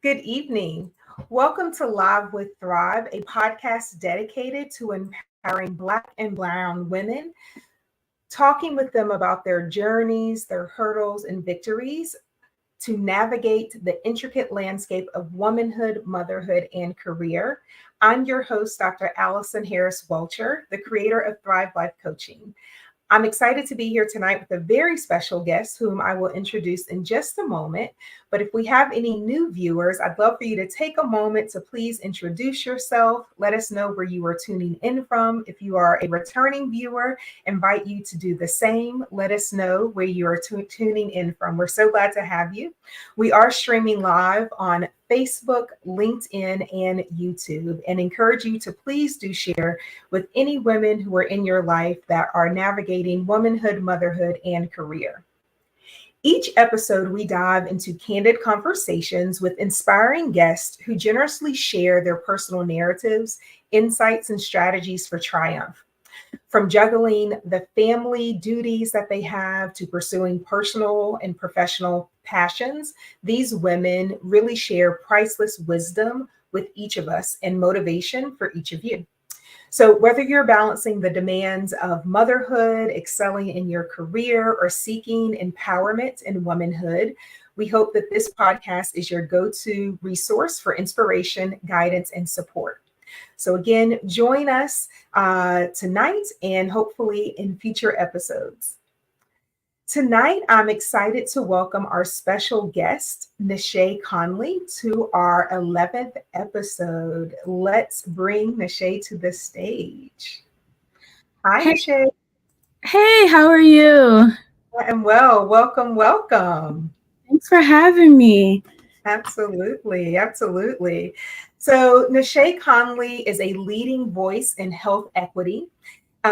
Good evening. Welcome to Live with Thrive, a podcast dedicated to empowering Black and Brown women, talking with them about their journeys, their hurdles, and victories to navigate the intricate landscape of womanhood, motherhood, and career. I'm your host, Dr. Allison Harris Welcher, the creator of Thrive Life Coaching. I'm excited to be here tonight with a very special guest whom I will introduce in just a moment. But if we have any new viewers, I'd love for you to take a moment to please introduce yourself. Let us know where you are tuning in from. If you are a returning viewer, invite you to do the same. Let us know where you are tuning in from. We're so glad to have you. We are streaming live on Facebook, LinkedIn, and YouTube, and encourage you to please do share with any women who are in your life that are navigating womanhood, motherhood, and career. Each episode, we dive into candid conversations with inspiring guests who generously share their personal narratives, insights, and strategies for triumph. From juggling the family duties that they have to pursuing personal and professional passions, these women really share priceless wisdom with each of us and motivation for each of you. So, whether you're balancing the demands of motherhood, excelling in your career, or seeking empowerment in womanhood, we hope that this podcast is your go to resource for inspiration, guidance, and support. So, again, join us tonight and hopefully in future episodes. Tonight, I'm excited to welcome our special guest, Neshé Conley, to our 11th episode. Let's bring Neshé to the stage. Hi, Hey, Neshé. hey, how are you? I am well. Welcome, welcome. Thanks for having me. Absolutely, absolutely. So, Neshé Conley is a leading voice in health equity.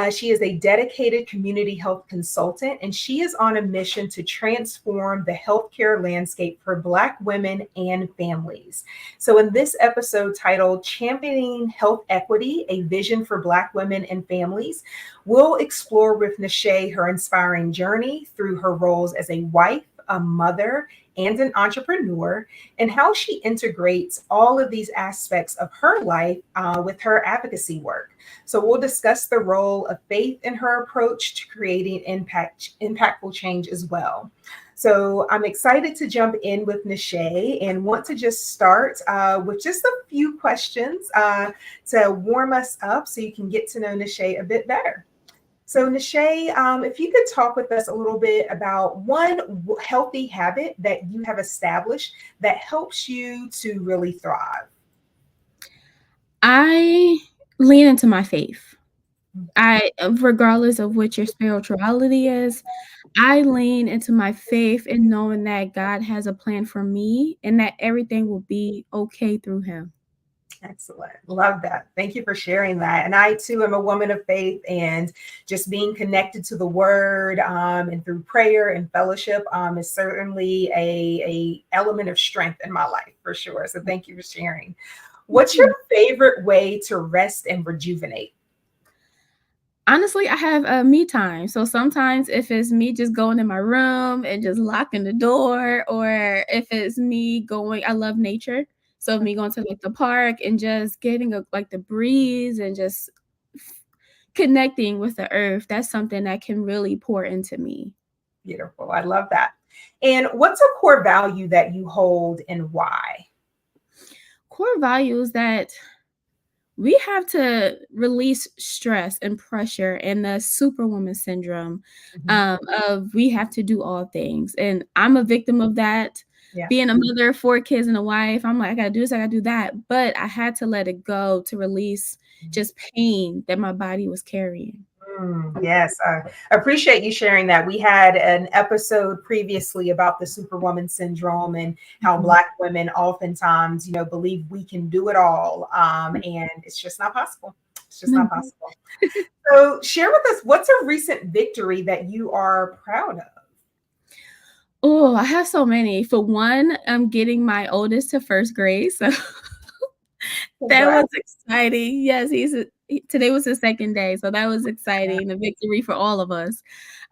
She is a dedicated community health consultant, and she is on a mission to transform the healthcare landscape for Black women and families. So, in this episode titled Championing Health Equity, A Vision for Black Women and Families, we'll explore with Neshé her inspiring journey through her roles as a wife, a mother, and an entrepreneur, and how she integrates all of these aspects of her life with her advocacy work. So we'll discuss the role of faith in her approach to creating impactful change as well. So I'm excited to jump in with Neshé and want to just start with just a few questions to warm us up so you can get to know Neshé a bit better. So, Neshé, if you could talk with us a little bit about one healthy habit that you have established that helps you to really thrive. I lean into my faith. Regardless of what your spirituality is, I lean into my faith and knowing that God has a plan for me and that everything will be okay through Him. Excellent. Love that. Thank you for sharing that. And I too am a woman of faith, and just being connected to the word and through prayer and fellowship is certainly a element of strength in my life for sure. So thank you for sharing. What's your favorite way to rest and rejuvenate? Honestly, I have a me time. So sometimes if it's me just going in my room and just locking the door, or if it's me going, I love nature. So me going to like the park and just getting like the breeze and just connecting with the earth, that's something that can really pour into me. Beautiful. I love that. And what's a core value that you hold and why? Core values that we have to release stress and pressure and the superwoman syndrome Mhm. of we have to do all things. And I'm a victim of that. Yeah. Being a mother of 4 kids and a wife, I'm like, I gotta do this, I gotta do that. But I had to let it go to release just pain that my body was carrying. Yes, I appreciate you sharing that. We had an episode previously about the superwoman syndrome and how Mhm. Black women oftentimes, believe we can do it all, and it's just not possible. It's just not Mhm. possible. So, share with us what's a recent victory that you are proud of. Oh, I have so many. For one, I'm getting my oldest to first grade, so that was Congrats. exciting. Yes, today was his second day, so that was exciting, a victory for all of us.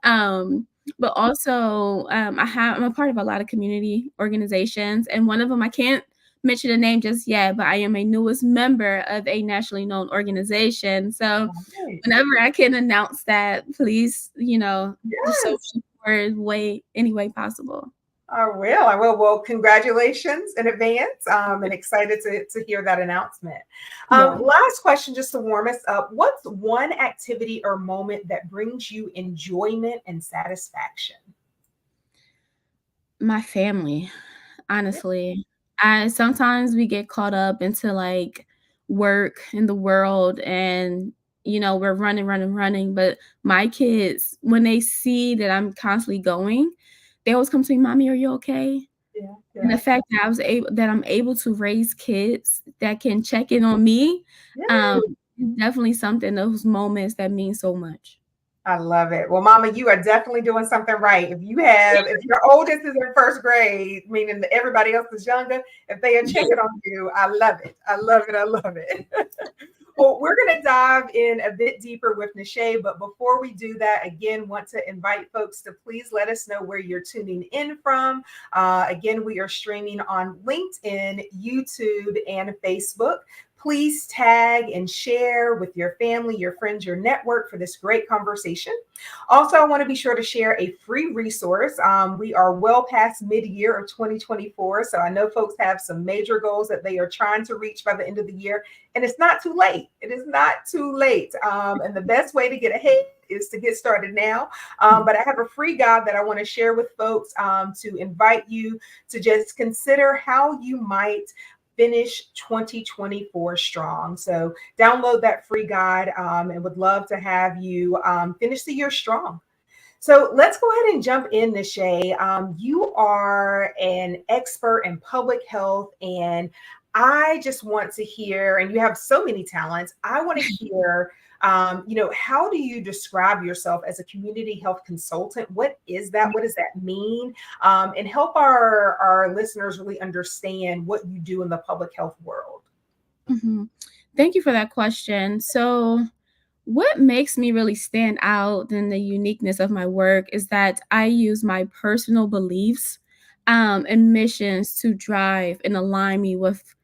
But also, I'm a part of a lot of community organizations, and one of them I can't mention the name just yet, but I am a newest member of a nationally known organization. So Nice. whenever I can announce that, please, just so Yes. support way any way possible. I will. I will. Well, congratulations in advance. And excited to hear that announcement. Yeah. Last question, just to warm us up. What's one activity or moment that brings you enjoyment and satisfaction? My family, Yeah. honestly. I sometimes we get caught up into, like, work and the world and, we're running, running, running, but my kids, when they see that I'm constantly going, they always come to me, "Mommy, are you okay?" Yeah. And the Yeah. fact that I'm able to raise kids that can check in on me, Yeah. is definitely something, those moments that mean so much. I love it. Well, Mama, you are definitely doing something right. If your oldest is in first grade, meaning that everybody else is younger, if they are checking on you, I love it. I love it. I love it. Well, we're going to dive in a bit deeper with Neshé, but before we do that, again, want to invite folks to please let us know where you're tuning in from. Again, we are streaming on LinkedIn, YouTube, and Facebook. Please tag and share with your family, your friends, your network for this great conversation. Also, I want to be sure to share a free resource. We are well past mid-year of 2024, so I know folks have some major goals that they are trying to reach by the end of the year, and it's not too late. It is not too late. And the best way to get ahead is to get started now. But I have a free guide that I want to share with folks to invite you to just consider how you might finish 2024 strong. So download that free guide and would love to have you finish the year strong. So let's go ahead and jump in, Neshé. You are an expert in public health, and I just want to hear, and you have so many talents. I want to hear, how do you describe yourself as a community health consultant? What is that? What does that mean? And help our listeners really understand what you do in the public health world. Mhm. Thank you for that question. So, what makes me really stand out in the uniqueness of my work is that I use my personal beliefs and missions to drive and align me with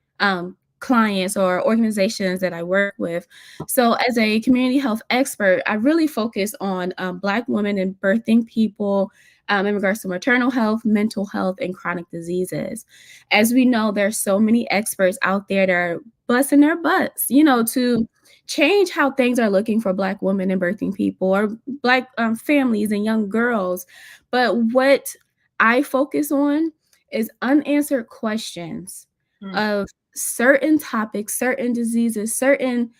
clients or organizations that I work with. So, as a community health expert, I really focus on Black women and birthing people. In regards to maternal health, mental health, and chronic diseases. As we know, there's so many experts out there that are busting their butts, to change how things are looking for Black women and birthing people or Black families and young girls. But what I focus on is unanswered questions Mm. of certain topics, certain diseases, certain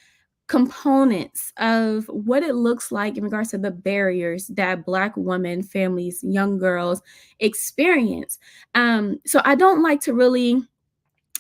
components of what it looks like in regards to the barriers that Black women, families, young girls experience. So I don't like to really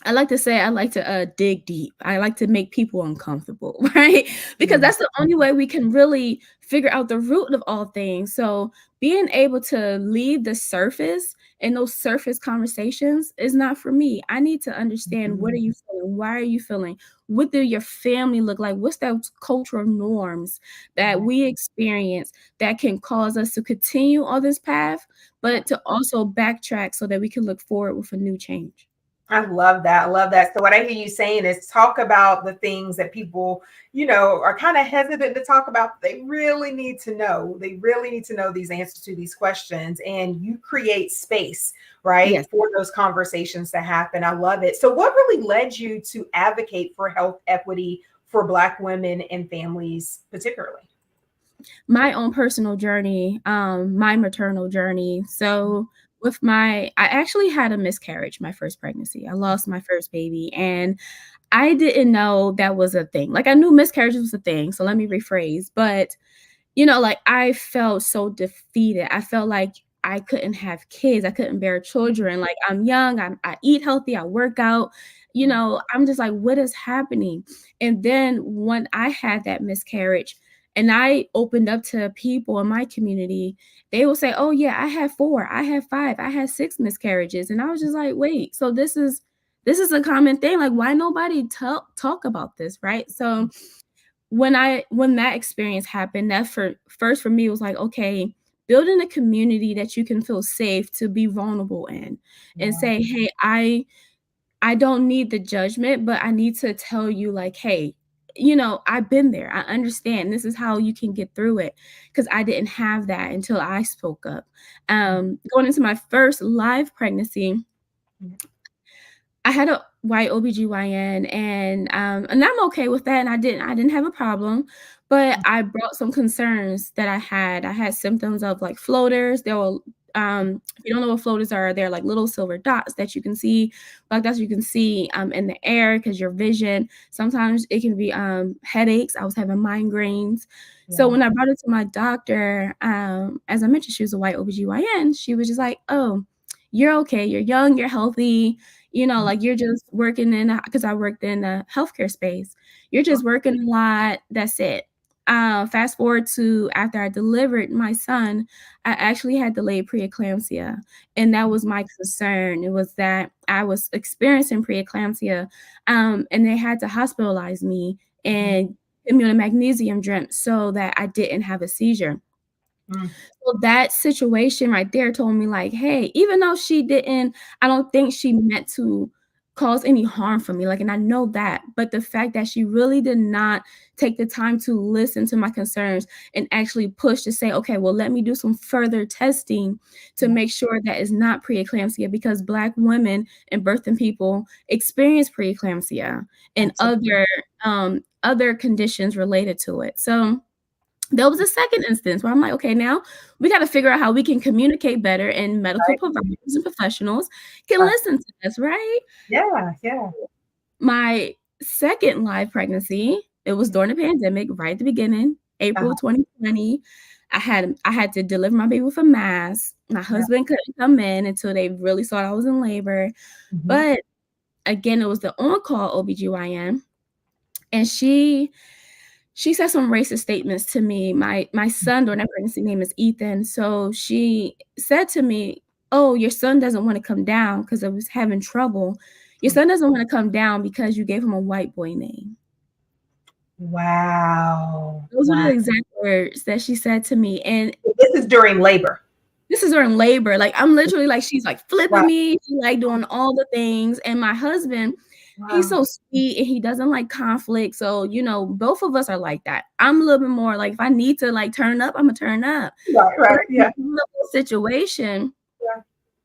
I like to say I like to dig deep. I like to make people uncomfortable, right? Because Mm. that's the only way we can really figure out the root of all things. So being able to leave the surface and those surface conversations is not for me. I need to understand, what are Mhm. you feeling? Why are you feeling? What do your family look like? What's those cultural norms that Right. we experience that can cause us to continue on this path, Yeah. but to also backtrack so that we can look forward with a new change? I love that. I love that. So what I hear you saying is talk about the things that people, are kind of hesitant to talk about. They really need to know. They really need to know these answers to these questions. And you create space, right, Yes. for those conversations to happen. I love it. So what really led you to advocate for health equity for Black women and families, particularly? My own personal journey, my maternal journey. So I actually had a miscarriage my first pregnancy. I lost my first baby, and I didn't know that was a thing. Like, I knew miscarriage was a thing, so let me rephrase, but like, I felt so defeated. I felt like I couldn't have kids. I couldn't bear children. Like, I'm young, I eat healthy, I work out. I'm just like, what is happening? And then when I had that miscarriage and I opened up to people in my community, they will say, "Oh yeah, I had 4, I had 5, I had 6 miscarriages." And I was just like, "Wait, so this is a common thing. Like, why nobody talk about this?" Right? So when that experience happened, that first for me was like, okay, building a community that you can feel safe to be vulnerable in and Yeah. say, hey, I don't need the judgment, but I need to tell you, like, hey, I've been there. I understand this is how you can get through it, because I didn't have that until I spoke up. Going into my first live pregnancy, I had a white OBGYN, and I'm okay with that, and I didn't have a problem, but I brought some concerns that I had. I had symptoms of like floaters. There were if you don't know what floaters are, they're like little silver dots that you can see, like dots you can see in the air, because your vision, sometimes it can be headaches. I was having migraines. So when I brought it to my doctor, as I mentioned, she was a white OBGYN. She was just like, "Oh, you're okay. You're young, you're healthy, like you're just working because I worked in the healthcare space. You're just working a lot. That's it." Fast forward to after I delivered my son, I actually had delayed preeclampsia. And that was my concern. It was that I was experiencing preeclampsia, and they had to hospitalize me and give me a magnesium drip so that I didn't have a seizure. So that situation right there told me like, hey, even though I don't think she meant to cause any harm for me. Like, and I know that, but the fact that she really did not take the time to listen to my concerns and actually push to say, okay, well, let me do some further testing to make sure that it's not preeclampsia, because Black women and birthing people experience preeclampsia and other conditions related to it. So there was a second instance where I'm like, okay, now we got to figure out how we can communicate better, and medical providers and professionals can listen to us, right? Yeah, yeah. My second live pregnancy, it was during the pandemic, right at the beginning, April 2020. I had to deliver my baby with a mask. My husband couldn't come in until they really saw I was in labor. But again, it was the on-call OBGYN, and she said some racist statements to me. My son during that pregnancy name is Ethan. So she said to me, "Oh, your son doesn't want to come down because I was having trouble. Your son doesn't want to come down because you gave him a white boy name." Wow. Those were Wow. the exact words that she said to me. And This is during labor. this is during labor. Like, I'm literally like, she's like flipping Wow. me. She's like doing all the things. And my husband, he's so sweet and he doesn't like conflict. So, both of us are like that. I'm a little bit more like, if I need to like turn up, I'm gonna turn up. Right. Yeah. In the situation,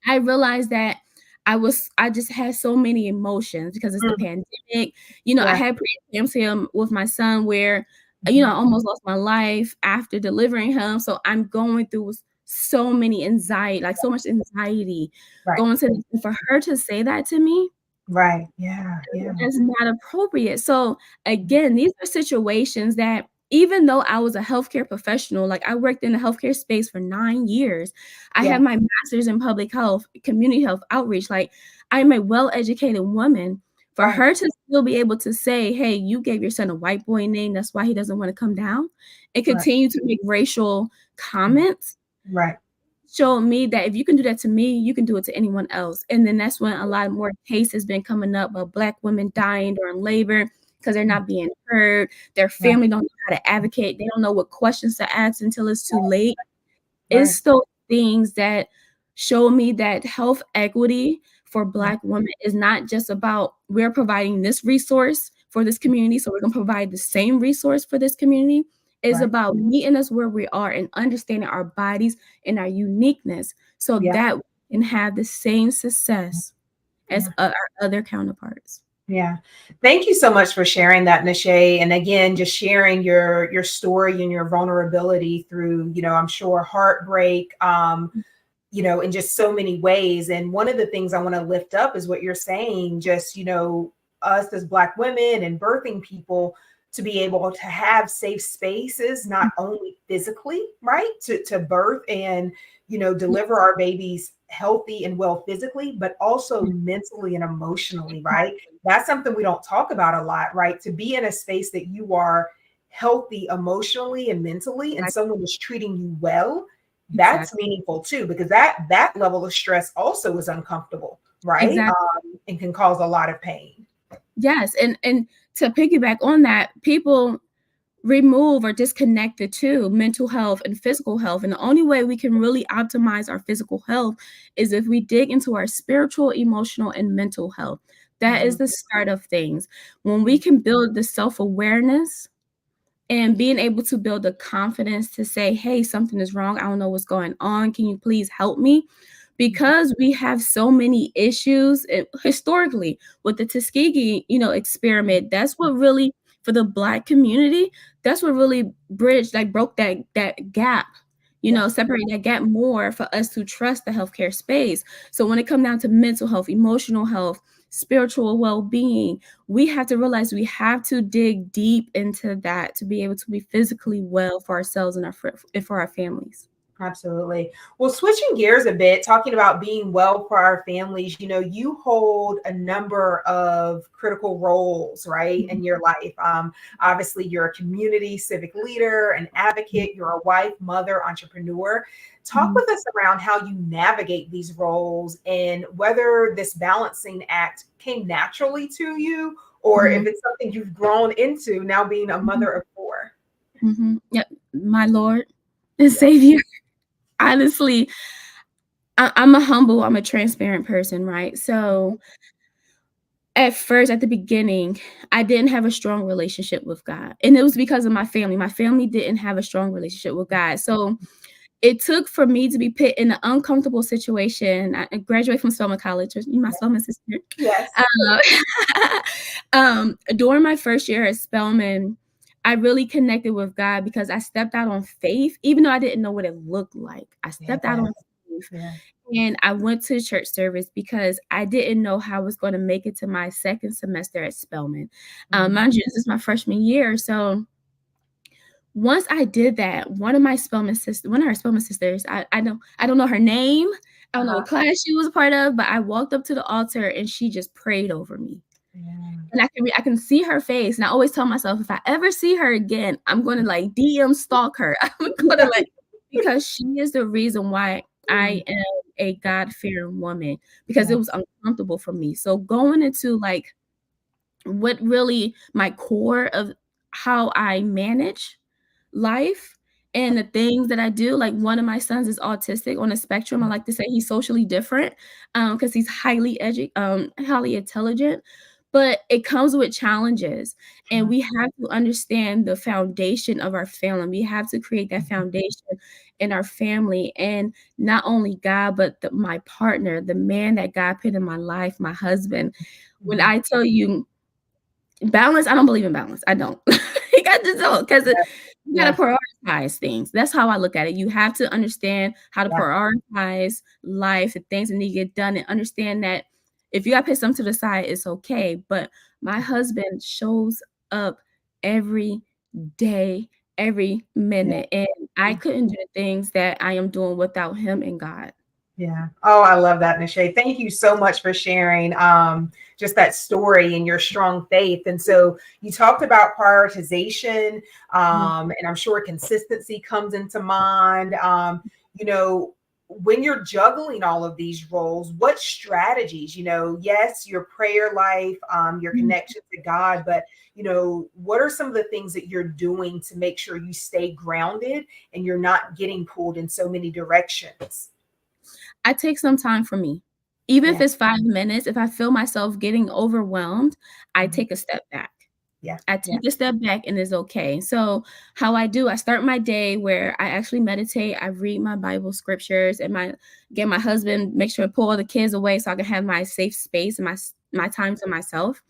I realized that I just had so many emotions because it's the pandemic. I had preeclampsia with my son where, I almost lost my life after delivering him. So I'm going through so many anxiety, like so much anxiety going to this. For her to say that to me, Right. Yeah. that's not appropriate. So again, these are situations that, even though I was a healthcare professional, like I worked in the healthcare space for 9 years, I have my master's in public health, community health outreach. Like, I'm a well-educated woman. For her to still be able to say, hey, you gave your son a white boy name, that's why he doesn't want to come down, and continue to make racial comments, showed me that if you can do that to me, you can do it to anyone else. And then that's when a lot of more cases been coming up of Black women dying during labor because they're not being heard. Their family don't know how to advocate. They don't know what questions to ask until it's too late. It's those things that show me that health equity for Black women is not just about, we're providing this resource for this community, so we're going to provide the same resource for this community. It's about meeting us where we are and understanding our bodies and our uniqueness so that we can have the same success as our other counterparts. Yeah. Thank you so much for sharing that, Neshé. And again, just sharing your story and your vulnerability through, I'm sure heartbreak, in just so many ways. And one of the things I want to lift up is what you're saying, just, us as Black women and birthing people, to be able to have safe spaces, not only physically, right, to birth and, deliver our babies healthy and well physically, but also mentally and emotionally, right? That's something we don't talk about a lot, right? To be in a space that you are healthy emotionally and mentally, and someone is treating you well, that's meaningful too, because that level of stress also is uncomfortable, right? And can cause a lot of pain. Yes, and to piggyback on that, people remove or disconnect the two, mental health and physical health. And the only way we can really optimize our physical health is if we dig into our spiritual, emotional, and mental health. That is Mhm. the start of things. When we can build the self-awareness and being able to build the confidence to say, "Hey, something is wrong. I don't know what's going on. Can you please help me?" Because we have so many issues historically with the Tuskegee, experiment. That's what really, for the Black community, that's what really bridged, like broke that gap. Yeah. Separate that gap more for us to trust the healthcare space. So when it comes down to mental health, emotional health, spiritual well-being, we have to realize we have to dig deep into that to be able to be physically well for ourselves and for our families. Absolutely. Well, switching gears a bit, talking about being well for our families, you hold a number of critical roles, right, in your life. Obviously, you're a community civic leader, an advocate, you're a wife, mother, entrepreneur. Talk Mhm. with us around how you navigate these roles and whether this balancing act came naturally to you or if Mhm. it's something you've grown into now being a Mhm. mother of four. Mhm. Yep. My Lord and Yeah. Savior. Honestly, I'm a transparent person, right? So at first, at the beginning, I didn't have a strong relationship with God. And it was because of my family. My family didn't have a strong relationship with God. So it took for me to be put in an uncomfortable situation. I graduated from Spelman College, my Spelman sister. Yes. During my first year at Spelman, I really connected with God because I stepped out on faith, even though I didn't know what it looked like. I Yeah. stepped out on faith Yeah. and I went to church service because I didn't know how I was going to make it to my second semester at Spelman. Mhm. Mind you, this is my freshman year. So once I did that, one of her Spelman sisters, I don't know her name. I don't know Uh-huh. what class she was a part of, but I walked up to the altar and she just prayed over me. Yeah. And I can see her face, and I always tell myself, if I ever see her again, I'm gonna like DM stalk her. I'm gonna like because she is the reason why I Mm. am a God-fearing woman, because Yeah. it was uncomfortable for me. So going into like what really my core of how I manage life and the things that I do. Like one of my sons is autistic on a spectrum. I like to say he's socially different because he's highly intelligent, but it comes with challenges. And we have to understand the foundation of our family. We have to create that foundation in our family, and not only God, but my partner, the man that God put in my life, my husband. When Mhm. I tell you balance, I don't believe in balance. I don't. I just don't, because you gotta Yeah. prioritize things. That's how I look at it. You have to understand how to Yeah. prioritize life, the things that need to get done, and understand that if you gotta put something to the side, it's okay. But my husband shows up every day, every Yeah. minute, and I Yeah. couldn't do the things that I am doing without him and God. Yeah. Oh, I love that, Neshé. Thank you so much for sharing just that story and your strong faith. And so you talked about prioritization, Mhm. and I'm sure consistency comes into mind. You know, when you're juggling all of these roles, what strategies, yes, your prayer life, your Mhm. connection to God, but, what are some of the things that you're doing to make sure you stay grounded and you're not getting pulled in so many directions? I take some time for me. Even if Yeah. it's 5 minutes, if I feel myself getting overwhelmed, I Mhm. take a step back. Yeah. I Yeah. take a step back and it's okay. So how I start my day where I actually meditate, I read my Bible scriptures, and get my husband, make sure to pull all the kids away so I can have my safe space and my time to myself.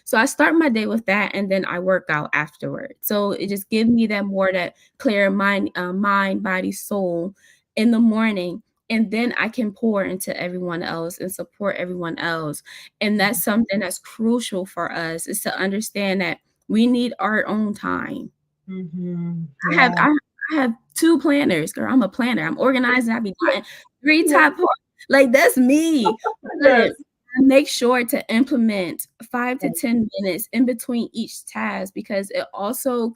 So I start my day with that, and then I work out afterward. So it just gives me that clear mind, body, soul in the morning. And then I can pour into everyone else and support everyone else. And that's something that's crucial for us, is to understand that we need our own time. Mhm. I have Yeah. I I have 2 planners, girl. I'm a planner. I'm organized and I be jotting 3 Yeah. top part, like, that's me. But Yes. I make sure to implement 5 to Yeah. 10 minutes in between each task, because it also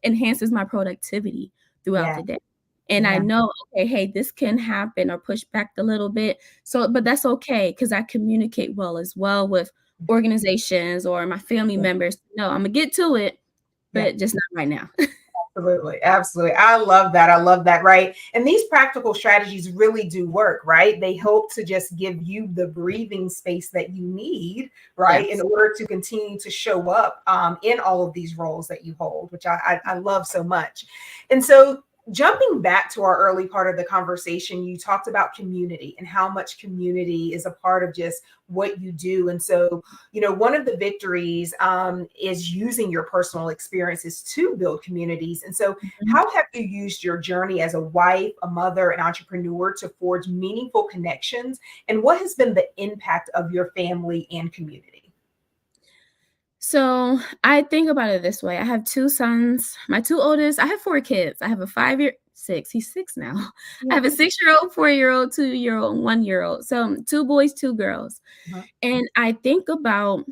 enhances my productivity throughout Yeah. the day. And I Yeah. know, okay, hey, this can happen or push back a little bit. So, but that's okay, because I communicate well as well with organizations or my family Yeah. members. No, Imma get to it, Yeah. but just not right now. Absolutely, absolutely. I love that. I love that. Right. And these practical strategies really do work, right? They help to just give you the breathing space that you need, right, in Yes. order to continue to show up in all of these roles that you hold, which I love so much. And so, jumping back to our early part of the conversation, you talked about community and how much community is a part of just what you do. And so, one of the victories is using your personal experiences to build communities. And so, Mhm. how have you used your journey as a wife, a mother, an entrepreneur to forge meaningful connections? And what has been the impact of your family and community? So I think about it this way. I have two sons. My two oldest, I have four kids. I have a 5 year, six, he's six now. I Yeah. have a 6 year old, 4 year old, 2 year old, 1 year old. So two boys, two girls. Uh-huh. And I think about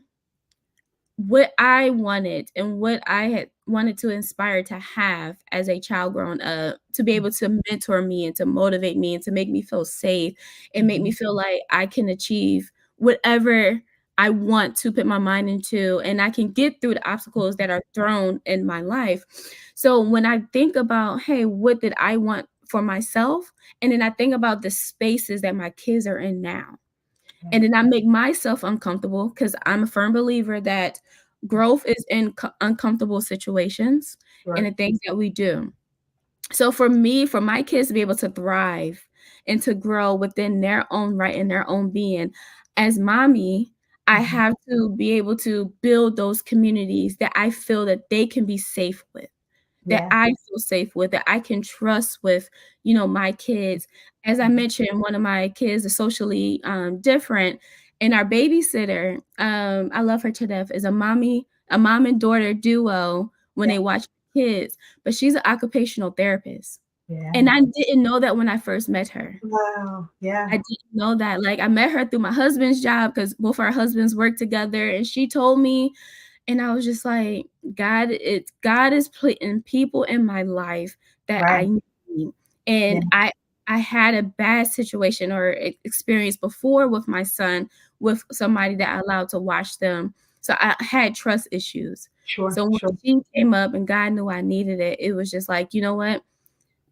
what I wanted and what I had wanted to inspire to have as a child growing up, to be able to mentor me and to motivate me and to make me feel safe and make me Mhm. feel like I can achieve whatever I want to put my mind into, and I can get through the obstacles that are thrown in my life. So when I think about, hey, what did I want for myself? And then I think about the spaces that my kids are in now. Yeah. And then I make myself uncomfortable because I'm a firm believer that growth is in uncomfortable situations and Right. the things that we do. So for me, for my kids to be able to thrive and to grow within their own right and their own being, as mommy, I Mhm. have to be able to build those communities that I feel that they can be safe with, that Yeah. I feel safe with, that I can trust with, my kids. As I Mhm. mentioned, one of my kids is socially different, and our babysitter, I love her to death, is a mom and daughter duo when Yeah. they watch kids, but she's an occupational therapist. And Yeah. I didn't know that when I first met her. Wow. Yeah. I didn't know that. Like, I met her through my husband's job because both our husbands work together, and she told me, and I was just like, God is putting people in my life that Right. I need. Yeah. And I had a bad situation or experience before with my son, with somebody that I allowed to watch them. So I had trust issues. Sure. So when Sure. she came up and God knew I needed it, it was just like, you know what?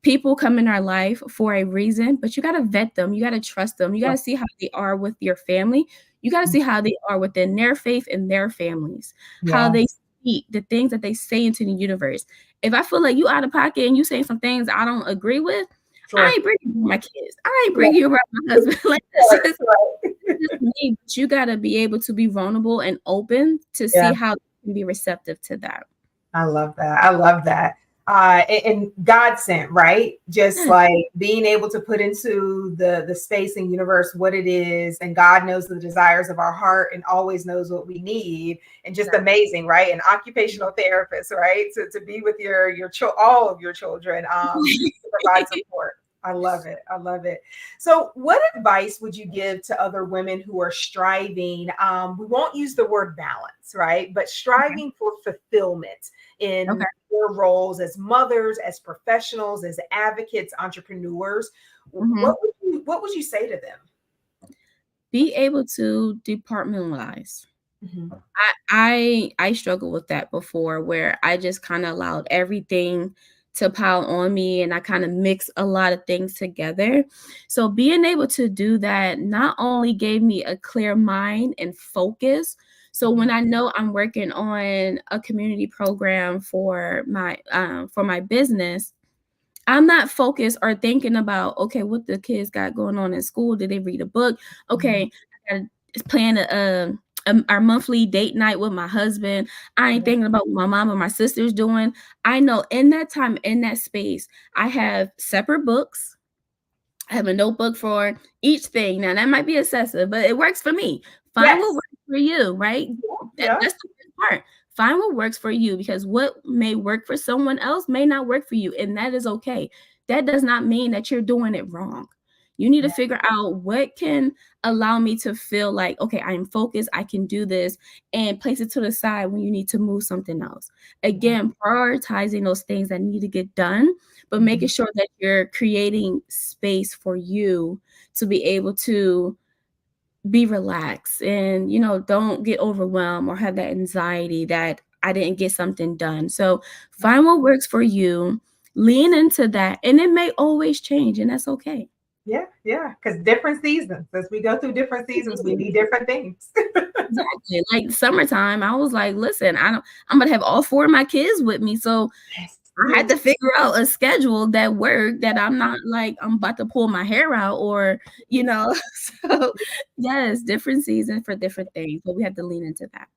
People come in our life for a reason, but you gotta vet them, you gotta trust them, you Sure. gotta see how they are with your family, you gotta see how they are within their faith and their families, how they Yes. speak, the things that they say into the universe. If I feel like you out of pocket and you saying some things I don't agree with, I Sure. ain't bringing you around my kids. I ain't Yeah. bringing you around my husband. Like, Right. Right. that's just me. But you gotta be able to be vulnerable and open to see Yeah. how they can be receptive to that. I love that. I love that. And God sent, right? Just Yes, like being able to put into the space and universe what it is, and God knows the desires of our heart and always knows what we need, and just right. amazing, right? An occupational therapist, right? To be with all of your children, to provide support. I love it. I love it. So, what advice would you give to other women who are striving? We won't use the word balance, right? But Okay. striving for fulfillment in Okay. their roles as mothers, as professionals, as advocates, entrepreneurs. Mhm. What would you say to them? Be able to departmentalize. Mhm. I struggled with that before where I just kinda allowed everything to pile on me and I kinda mix a lot of things together. So being able to do that not only gave me a clear mind and focus, so when Mhm. I know I'm working on a community program for my business, I'm not focused or thinking about, okay, what the kids got going on in school. Did they read a book? Mhm. Okay, I gotta plan our monthly date night with my husband. I ain't Yeah. thinking about what my mom or my sister's doing. I know in that time, in that space, I have separate books. I have a notebook for each thing. Now that might be excessive, but it works for me. Find what Yes. works for you, right? Yeah. That's the first part. Find what works for you because what may work for someone else may not work for you, and that is okay. That does not mean that you're doing it wrong. You need to Yeah. figure out what can allow me to feel like, okay, I am focused, I can do this, and place it to the side when you need to move something else. Yeah. Again, prioritizing those things that need to get done but making Mhm. sure that you're creating space for you to be able to be relaxed and don't get overwhelmed or have that anxiety that I didn't get something done. So find what works for you, lean into that, and it may always change, and that's okay. Yeah, yeah, because different seasons. As we go through different seasons, we need different things. Exactly. Like summertime, I was like, listen, I'm gonna have all four of my kids with me. So Yes, I had yes. to figure out a schedule that worked, that I'm not like I'm about to pull my hair out or, you know. So yes, different seasons for different things, but we have to lean into that.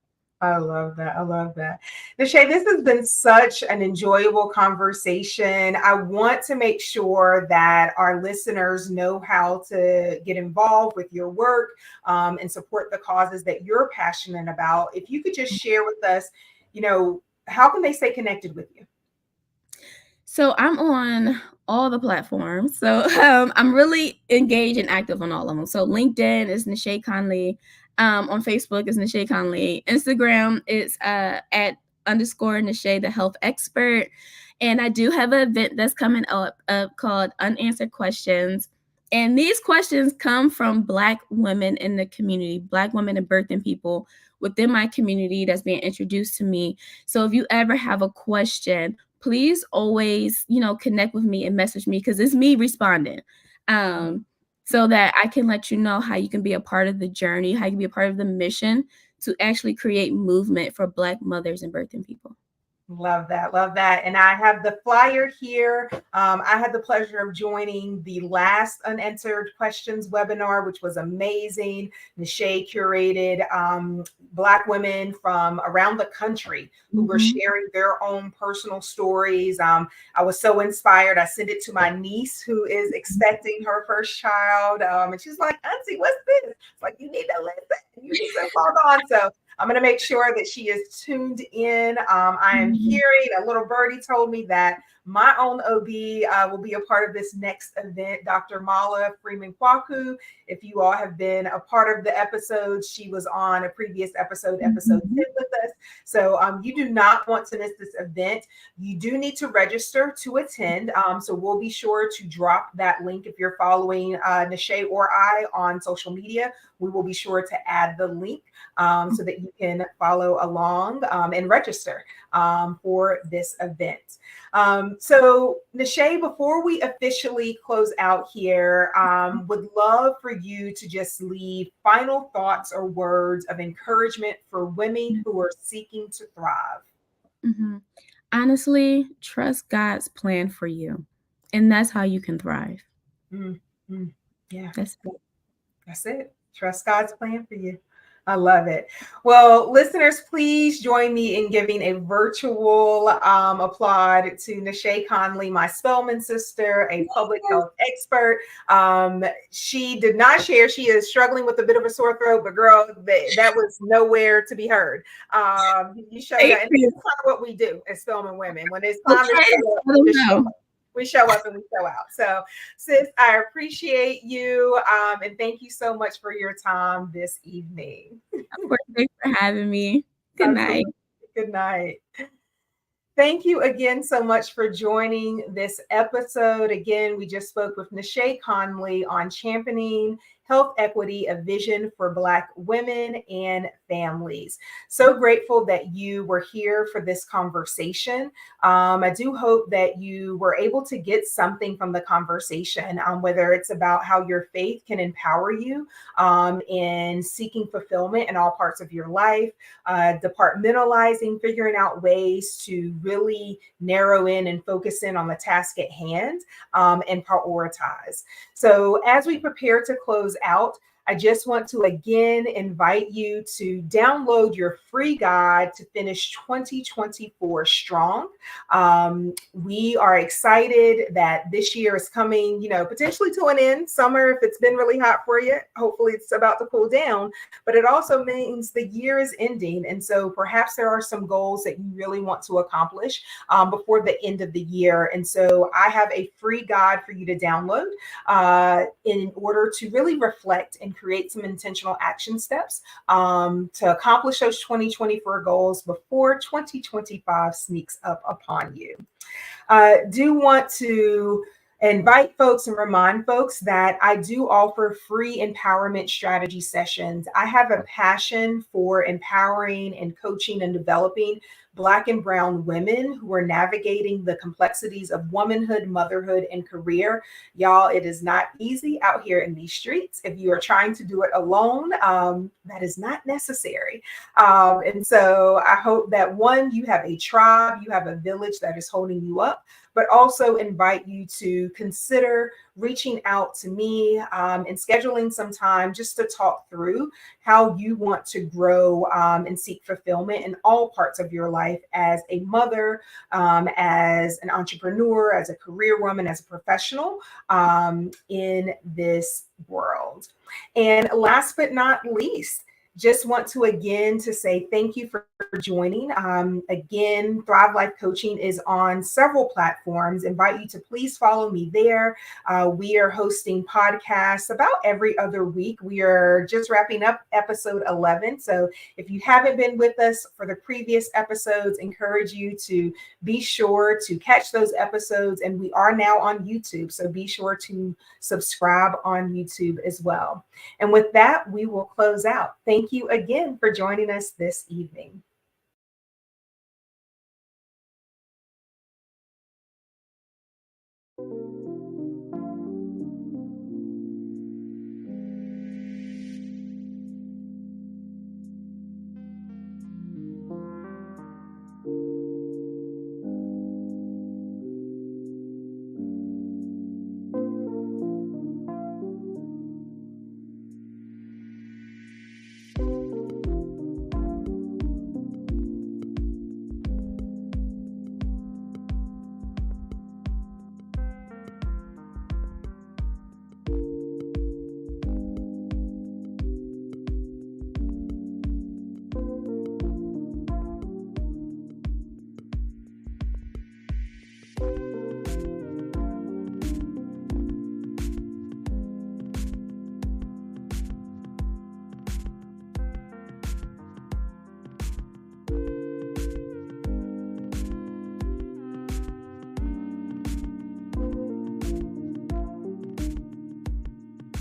I love that. I love that. Neshé, this has been such an enjoyable conversation. I want to make sure that our listeners know how to get involved with your work and support the causes that you're passionate about. If you could just share with us, how can they stay connected with you? So I'm on all the platforms. So I'm really engaged and active on all of them. So LinkedIn is Neshé Conley. On Facebook is Neshé Conley. Instagram is at underscore Neshé the health expert. And I do have an event that's coming up called Unanswered Questions. And these questions come from Black women in the community, Black women and birthing people within my community that's being introduced to me. So if you ever have a question, please always, connect with me and message me because it's me responding. So that I can let you know how you can be a part of the journey, how you can be a part of the mission to actually create movement for Black mothers and birthing people. Love that. Love that. And I have the flyer here. I had the pleasure of joining the last Unanswered Questions webinar, which was amazing. Neshé curated Black women from around the country who were sharing their own personal stories. I was so inspired. I sent it to my niece who is expecting her first child. And she's like, Auntie, what's this? It's like, you need to listen. You need to log on. So I'm going to make sure that she is tuned in. I am hearing a little birdie told me that my own OB will be a part of this next event, Dr. Mala Freeman Kwaku. If you all have been a part of the episode, she was on a previous episode 10 with us. So you do not want to miss this event. You do need to register to attend. So we'll be sure to drop that link if you're following Neshé or I on social media. We will be sure to add the link so that you can follow along and register for this event. So Neshé, before we officially close out here, would love for you to just leave final thoughts or words of encouragement for women who are seeking to thrive. Honestly, trust God's plan for you, and that's how you can thrive. Yeah, That's it. That's it. Trust God's plan for you. I love it. Well, listeners, please join me in giving a virtual applaud to Neshé Conley, my Spelman sister, a public health expert. She did not share. She is struggling with a bit of a sore throat, but girl, that was nowhere to be heard. You showed up. And this is kind of what we do as Spelman women. When it's time to show up, we show up. We show up and we show out. So, sis, I appreciate you. And thank you so much for your time this evening. Of course, thanks for having me. Good night. Good night. Thank you again so much for joining this episode. Again, we just spoke with Neshé Conley on championing health equity, a vision for Black women and families. So grateful that you were here for this conversation. I do hope that you were able to get something from the conversation, whether it's about how your faith can empower you in seeking fulfillment in all parts of your life, departmentalizing, figuring out ways to really narrow in and focus in on the task at hand and prioritize. So as we prepare to close out, I just want to again invite you to download your free guide to finish 2024 strong. We are excited that this year is coming, potentially to an end. Summer, if it's been really hot for you, hopefully it's about to cool down, but it also means the year is ending. And so perhaps there are some goals that you really want to accomplish before the end of the year. And so I have a free guide for you to download in order to really reflect and create some intentional action steps to accomplish those 2024 goals before 2025 sneaks up upon you. Do want to invite folks and remind folks that I do offer free empowerment strategy sessions. I have a passion for empowering and coaching and developing Black and brown women who are navigating the complexities of womanhood, motherhood, and career. Y'all, it is not easy out here in these streets. If you are trying to do it alone, that is not necessary. And so I hope that one, you have a tribe, you have a village that is holding you up, but also invite you to consider reaching out to me and scheduling some time just to talk through how you want to grow and seek fulfillment in all parts of your life as a mother, as an entrepreneur, as a career woman, as a professional in this world. And last but not least, just want to again to say thank you for joining. Again, Thrive Life Coaching is on several platforms. Invite you to please follow me there. We are hosting podcasts about every other week. We are just wrapping up episode 11. So if you haven't been with us for the previous episodes, encourage you to be sure to catch those episodes. And we are now on YouTube. So be sure to subscribe on YouTube as well. And with that, we will close out. Thank you again for joining us this evening.